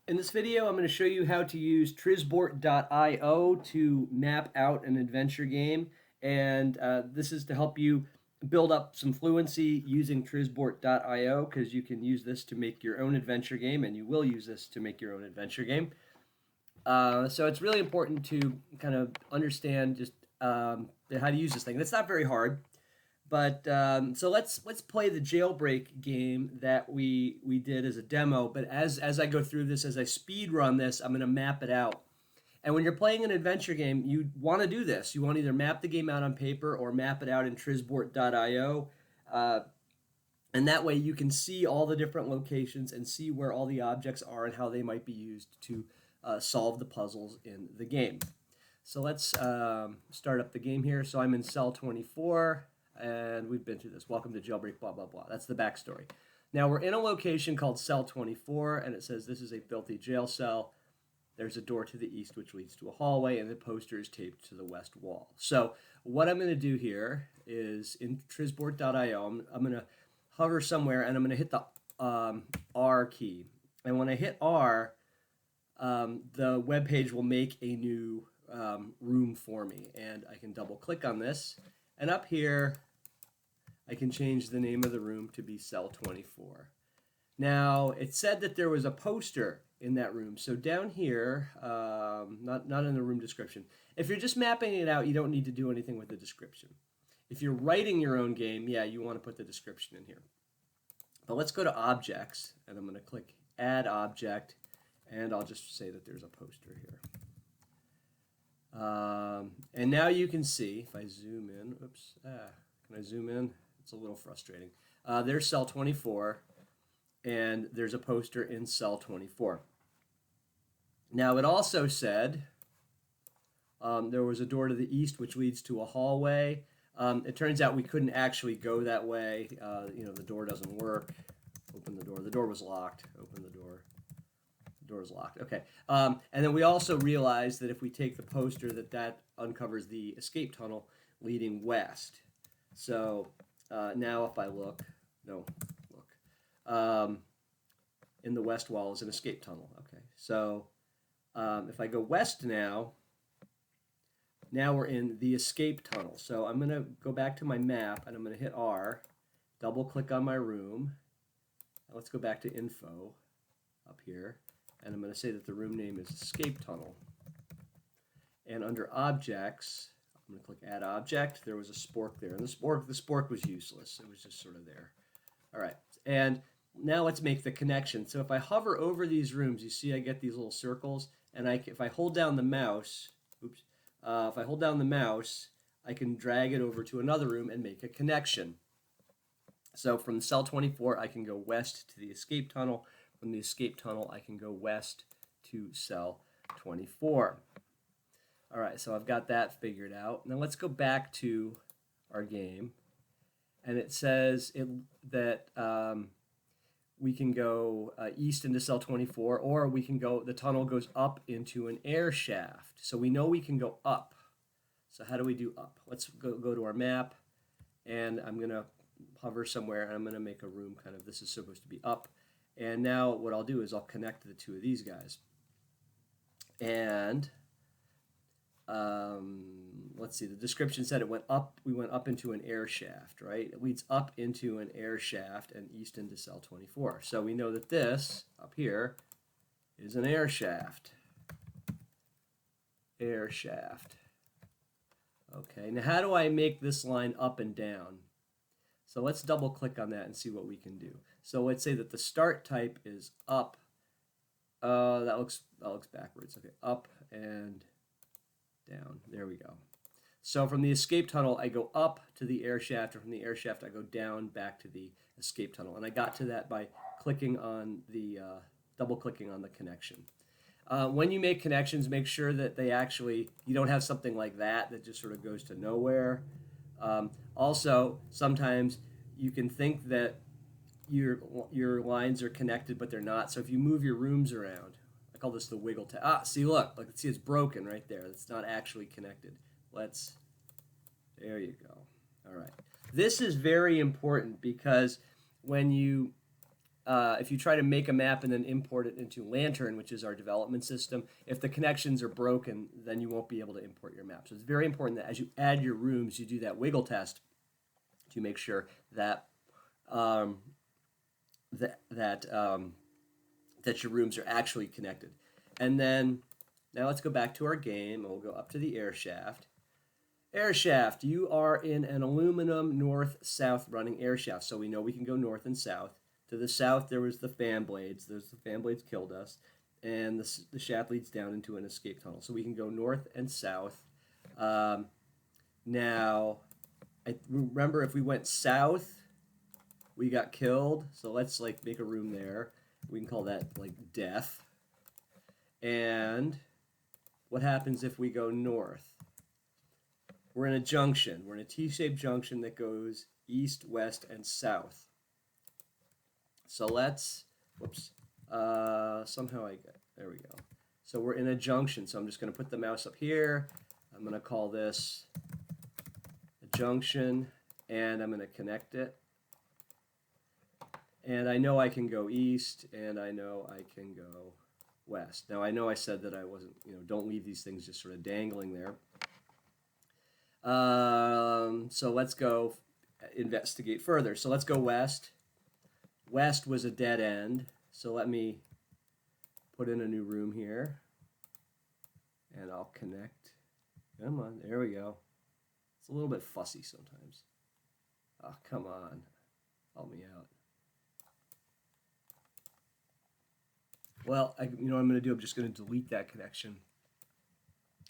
In this video, I'm going to show you how to use Trizbort.io to map out an adventure game. And this is to help you build up some fluency using Trizbort.io because you can use this to make your own adventure game, and you will use this to make your own adventure game. So it's really important to kind of understand just how to use this thing. And it's not very hard. But so let's play the jailbreak game that we did as a demo. But as I go through this, as I speed run this, I'm going to map it out. And when you're playing an adventure game, you want to do this. You want to either map the game out on paper or map it out in Trizbort.io. And that way you can see all the different locations and see where all the objects are and how they might be used to solve the puzzles in the game. So let's start up the game here. So I'm in cell 24. And we've been through this. Welcome to jailbreak, blah, blah, blah. That's the backstory. Now we're in a location called cell 24, and it says this is a filthy jail cell. There's a door to the east which leads to a hallway, and the poster is taped to the west wall. So what I'm going to do here is in Trizbort.io, I'm going to hover somewhere, and I'm going to hit the R key. And when I hit R, the web page will make a new room for me. And I can double click on this. And up here, I can change the name of the room to be cell 24. Now, it said that there was a poster in that room. So down here, not in the room description. If you're just mapping it out, you don't need to do anything with the description. If you're writing your own game, yeah, you want to put the description in here. But let's go to objects, and I'm going to click add object, and I'll just say that there's a poster here. And now you can see, if I zoom in, can I zoom in? It's a little frustrating. There's cell 24, and there's a poster in cell 24. Now it also said there was a door to the east which leads to a hallway. It turns out we couldn't actually go that way. The door doesn't work. Open the door. The door was locked. Open the door. Door is locked. Okay. And then we also realized that if we take the poster, that uncovers the escape tunnel leading west. So now if I look, in the west wall is an escape tunnel. Okay. So if I go west now we're in the escape tunnel. So I'm going to go back to my map, and I'm going to hit R, double click on my room. Let's go back to info up here. And I'm going to say that the room name is Escape Tunnel. And under Objects, I'm going to click Add Object. There was a spork there. And the spork was useless. It was just sort of there. All right. And now let's make the connection. So if I hover over these rooms, you see I get these little circles. And if I hold down the mouse, if I hold down the mouse, I can drag it over to another room and make a connection. So from cell 24, I can go west to the Escape Tunnel. From the escape tunnel, I can go west to cell 24. All right, so I've got that figured out. Now let's go back to our game. And it says that we can go east into cell 24, or we can go, the tunnel goes up into an air shaft. So we know we can go up. So how do we do up? Let's go to our map, and I'm going to hover somewhere, and I'm going to make a room kind of, this is supposed to be up. And now what I'll do is I'll connect the two of these guys. And let's see, the description said we went up into an air shaft, right? It leads up into an air shaft and east into cell 24. So we know that this, up here, is an air shaft. Air shaft. Okay, now how do I make this line up and down? So let's double click on that and see what we can do. So let's say that the start type is up. That looks backwards. Okay, up and down. There we go. So from the escape tunnel, I go up to the air shaft, and from the air shaft, I go down back to the escape tunnel. And I got to that by clicking on the, double-clicking on the connection. When you make connections, make sure that you don't have something like that just sort of goes to nowhere. Also, sometimes you can think that your lines are connected, but they're not. So if you move your rooms around, I call this the wiggle tab. See, look, see, it's broken right there. It's not actually connected. There you go. All right. This is very important because when you if you try to make a map and then import it into Lantern, which is our development system, if the connections are broken, then you won't be able to import your map. So it's very important that as you add your rooms, you do that wiggle test to make sure that um, that your rooms are actually connected. And then now let's go back to our game, and we'll go up to the air shaft. Air shaft, you are in an aluminum north-south running air shaft, so we know we can go north and south. To the south, there was the fan blades. The fan blades killed us, and the shaft leads down into an escape tunnel. So we can go north and south. Now, I remember if we went south, we got killed. So let's like make a room there. We can call that like death. And what happens if we go north? We're in a junction. We're in a T-shaped junction that goes east, west, and south. So let's, whoops, somehow there we go. So we're in a junction. So I'm just going to put the mouse up here. I'm going to call this a junction, and I'm going to connect it. And I know I can go east, and I know I can go west. Now, I know I said that I wasn't, don't leave these things just sort of dangling there. So let's go investigate further. So let's go west. West was a dead end. So let me put in a new room here. And I'll connect. Come on, there we go. It's a little bit fussy sometimes. Oh, come on. Help me out. Well, you know what I'm going to do? I'm just going to delete that connection,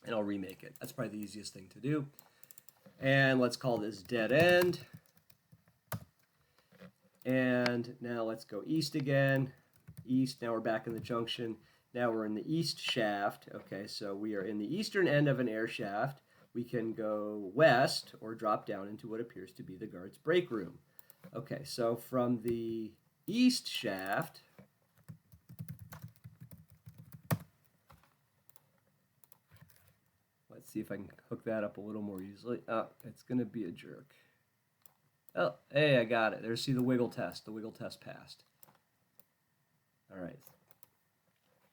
and I'll remake it. That's probably the easiest thing to do. And let's call this dead end. And now let's go east again. East, now we're back in the junction. Now we're in the east shaft. Okay, so we are in the eastern end of an air shaft. We can go west or drop down into what appears to be the guard's break room. Okay, so from the east shaft, let's see if I can hook that up a little more easily. Oh, it's going to be a jerk. Oh, hey, I got it. There's, see the wiggle test. The wiggle test passed. All right.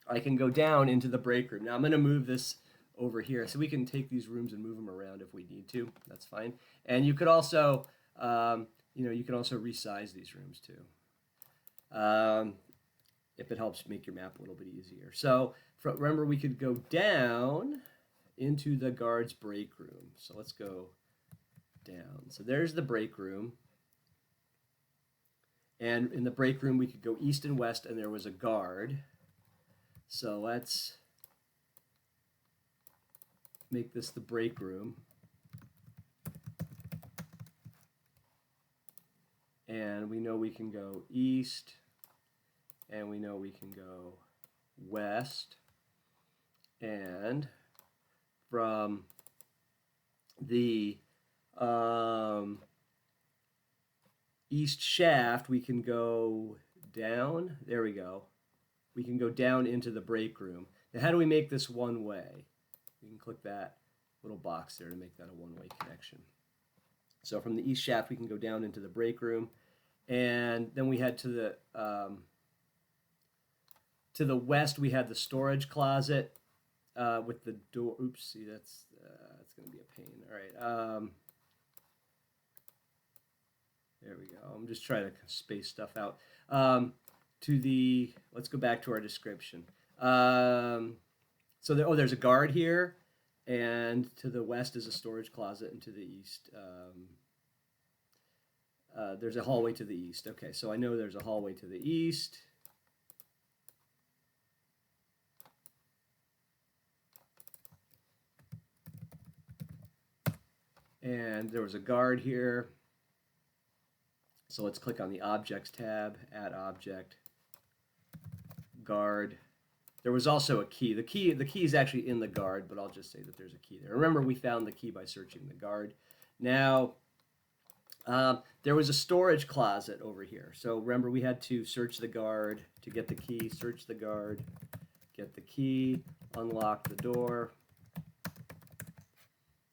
I can go down into the break room. Now I'm going to move this over here. So we can take these rooms and move them around if we need to. That's fine. And you could also, you can also resize these rooms too. If it helps make your map a little bit easier. So remember, we could go down into the guard's break room. So let's go down. So there's the break room. And in the break room, we could go east and west, and there was a guard. So let's make this the break room. And we know we can go east, and we know we can go west. And from the east shaft, we can go down. There we go. We can go down into the break room. Now, how do we make this one way? We can click that little box there to make that a one-way connection. So from the east shaft, we can go down into the break room. And then we head to the west, we had the storage closet with the door. Oops, see, that's going to be a pain. All right. There we go. I'm just trying to space stuff out. Let's go back to our description. So there's a guard here, and to the west is a storage closet, and to the east, there's a hallway to the east. Okay, so I know there's a hallway to the east. And there was a guard here. So let's click on the Objects tab, Add Object, Guard. There was also a key. The key is actually in the guard, but I'll just say that there's a key there. Remember, we found the key by searching the guard. Now, there was a storage closet over here. So remember, we had to search the guard to get the key, search the guard, get the key, unlock the door.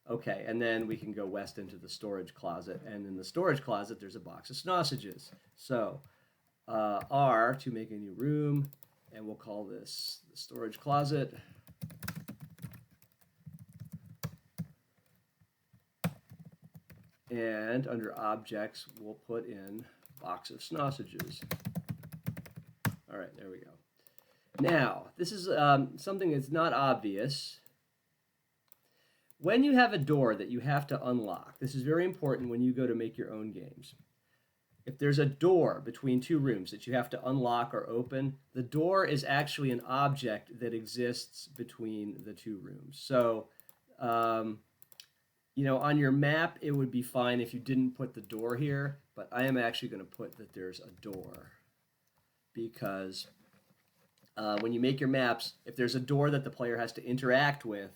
Okay, and then we can go west into the storage closet. And in the storage closet, there's a box of sausages. So R to make a new room, and we'll call this the storage closet. And under objects, we'll put in box of sausages. All right, there we go. Now, this is something that's not obvious. When you have a door that you have to unlock, this is very important when you go to make your own games. If there's a door between two rooms that you have to unlock or open, the door is actually an object that exists between the two rooms. So, you know, on your map, it would be fine if you didn't put the door here, but I am actually going to put that there's a door because when you make your maps, if there's a door that the player has to interact with,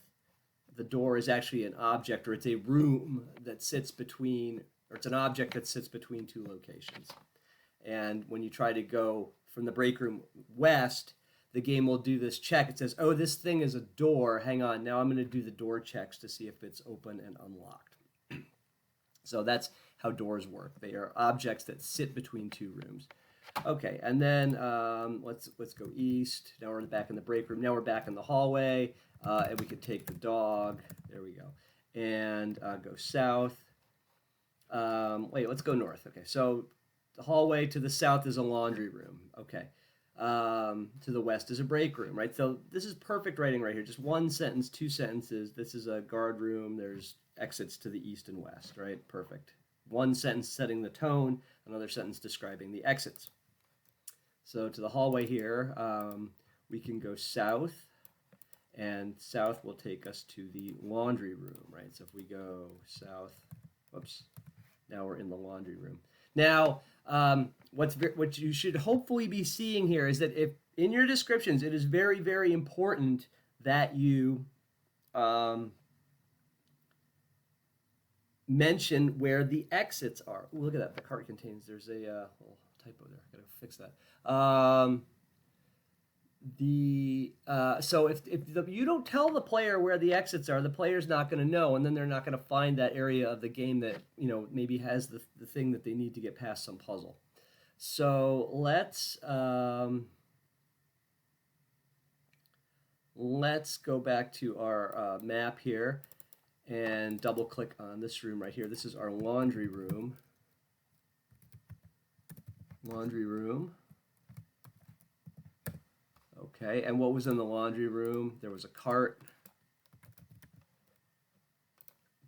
the door is actually an object, or it's a room that sits between, or it's an object that sits between two locations. And when you try to go from the break room west, the game will do this check. It says, oh, this thing is a door. Hang on, now I'm going to do the door checks to see if it's open and unlocked. So that's how doors work. They are objects that sit between two rooms. Okay, and then let's go east. Now we're back in the break room. Now we're back in the hallway, and we can take the dog. There we go. And go south. Wait, let's go north. Okay, so the hallway to the south is a laundry room. Okay. To the west is a break room, right? So this is perfect writing right here. Just one sentence, two sentences. This is a guard room. There's exits to the east and west, right? Perfect. One sentence setting the tone, another sentence describing the exits. So to the hallway here, we can go south, and south will take us to the laundry room, right? So if we go south, whoops, now we're in the laundry room. Now, what you should hopefully be seeing here is that if in your descriptions, it is very, very important that you mention where the exits are. Ooh, look at that. The cart contains, there's a little typo there. Got to fix that. So if you don't tell the player where the exits are, the player's not going to know, and then they're not going to find that area of the game that, you know, maybe has the thing that they need to get past some puzzle. So let's go back to our map here and double click on this room right here. This is our laundry room. Laundry room. Okay, and what was in the laundry room? There was a cart.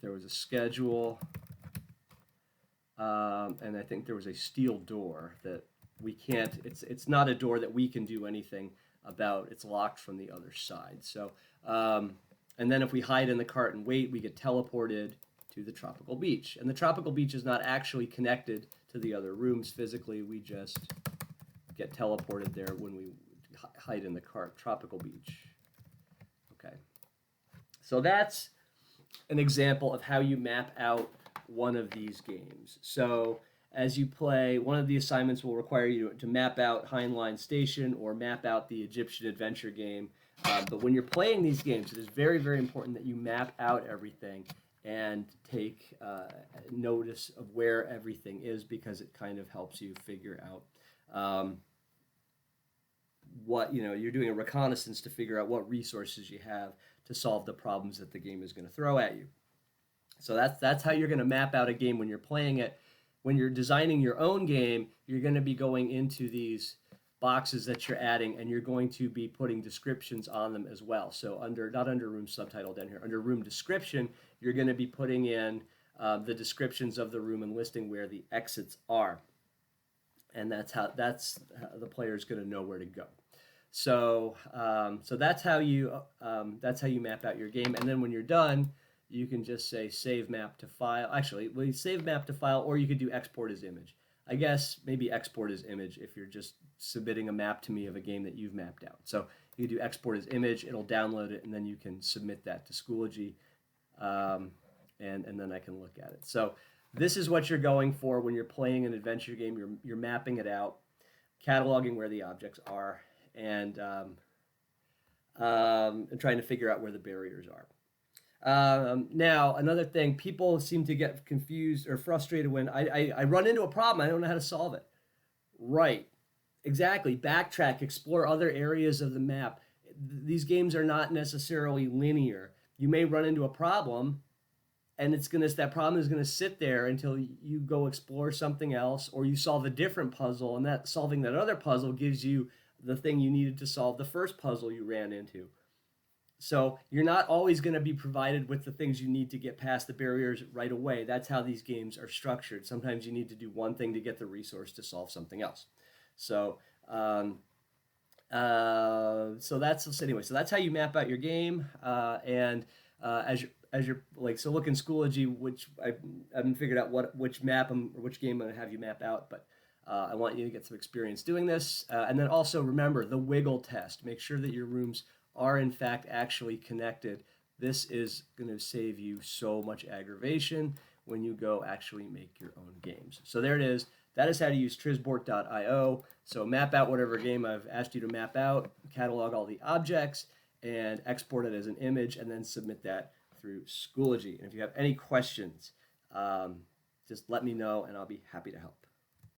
There was a schedule. And I think there was a steel door that we can't, it's not a door that we can do anything about. It's locked from the other side. So, and then if we hide in the cart and wait, we get teleported to the tropical beach. And the tropical beach is not actually connected to the other rooms physically. We just get teleported there when we hide in the cart. Tropical beach. Okay. So that's an example of how you map out one of these games. So as you play, one of the assignments will require you to map out Heinlein Station or map out the Egyptian Adventure game. But when you're playing these games, it is very, very important that you map out everything and take notice of where everything is, because it kind of helps you figure out what, you know, you're doing a reconnaissance to figure out what resources you have to solve the problems that the game is going to throw at you. So that's how you're going to map out a game when you're playing it. When you're designing your own game, you're going to be going into these boxes that you're adding, and you're going to be putting descriptions on them as well. So not under room subtitle down here, under room description, you're going to be putting in the descriptions of the room and listing where the exits are. And that's how the player is going to know where to go. So that's how you map out your game. And then when you're done, you can just say save map to file. Actually, we save map to file, or you could do export as image. I guess maybe export as image if you're just submitting a map to me of a game that you've mapped out. So you can do export as image, it'll download it, and then you can submit that to Schoology, and then I can look at it. So this is what you're going for when you're playing an adventure game. You're mapping it out, cataloging where the objects are, and trying to figure out where the barriers are. Now, another thing, people seem to get confused or frustrated when I run into a problem, I don't know how to solve it. Right. Exactly. Backtrack, explore other areas of the map. These games are not necessarily linear. You may run into a problem, and that problem is gonna sit there until you go explore something else, or you solve a different puzzle, and that solving that other puzzle gives you the thing you needed to solve the first puzzle you ran into. So you're not always going to be provided with the things you need to get past the barriers right away. That's how these games are structured. Sometimes you need to do one thing to get the resource to solve something else. So um, so that's anyway. So that's how you map out your game. And as you're like, so look in Schoology, which I haven't figured out which map or which game I'm gonna have you map out, but I want you to get some experience doing this. And then also remember the wiggle test. Make sure that your rooms are in fact actually connected. This is going to save you so much aggravation when you go actually make your own games. So there it is. That is how to use trizbort.io. So map out whatever game I've asked you to map out, catalog all the objects, and export it as an image, and then submit that through Schoology. And if you have any questions, just let me know, and I'll be happy to help.